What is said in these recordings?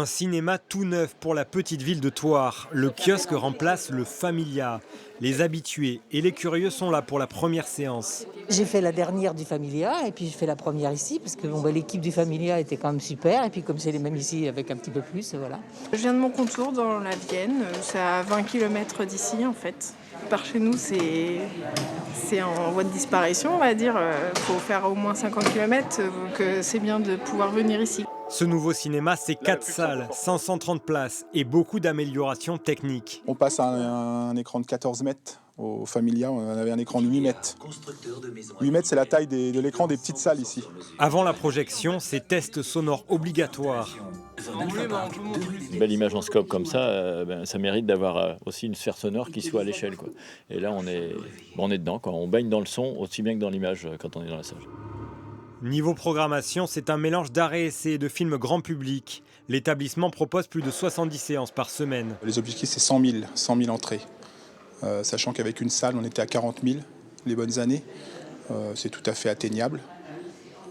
Un cinéma tout neuf pour la petite ville de Thouars. Le kiosque remplace le Familia. Les habitués et les curieux sont là pour la première séance. J'ai fait la dernière du Familia et puis j'ai fait la première ici parce que l'équipe du Familia était quand même super et puis comme c'est les mêmes ici avec un petit peu plus, voilà. Je viens de Moncontour dans la Vienne, c'est à 20 km d'ici en fait. Par chez nous c'est en voie de disparition on va dire, faut faire au moins 50 km donc c'est bien de pouvoir venir ici. Ce nouveau cinéma, c'est 4 salles, 530 places et beaucoup d'améliorations techniques. On passe à un écran de 14 mètres. Au Familia, on avait un écran de 8 mètres. 8 mètres, c'est la taille de l'écran des petites salles ici. Avant la projection, c'est tests sonores obligatoires. Une belle image en scope comme ça, ça mérite d'avoir aussi une sphère sonore qui soit à l'échelle, quoi. Et là, on est dedans, quoi. On baigne dans le son aussi bien que dans l'image quand on est dans la salle. Niveau programmation, c'est un mélange d'arrêts-essais et de films grand public. L'établissement propose plus de 70 séances par semaine. Les objectifs, c'est 100 000 entrées. Sachant qu'avec une salle, on était à 40 000 les bonnes années. C'est tout à fait atteignable.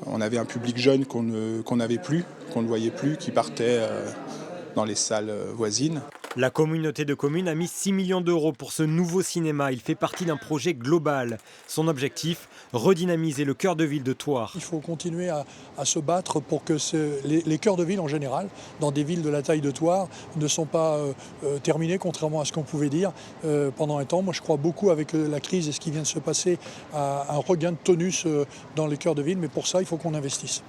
On avait un public jeune qu'on n'avait plus, qu'on ne voyait plus, qui partait dans les salles voisines. La communauté de communes a mis 6 millions d'euros pour ce nouveau cinéma. Il fait partie d'un projet global. Son objectif, redynamiser le cœur de ville de Thouars. Il faut continuer à se battre pour que les cœurs de ville en général, dans des villes de la taille de Thouars, ne sont pas terminés, contrairement à ce qu'on pouvait dire pendant un temps. Moi, je crois beaucoup avec la crise et ce qui vient de se passer à un regain de tonus dans les cœurs de ville. Mais pour ça, il faut qu'on investisse.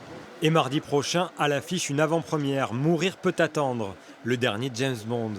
Et mardi prochain, à l'affiche, une avant-première, Mourir peut attendre, le dernier James Bond.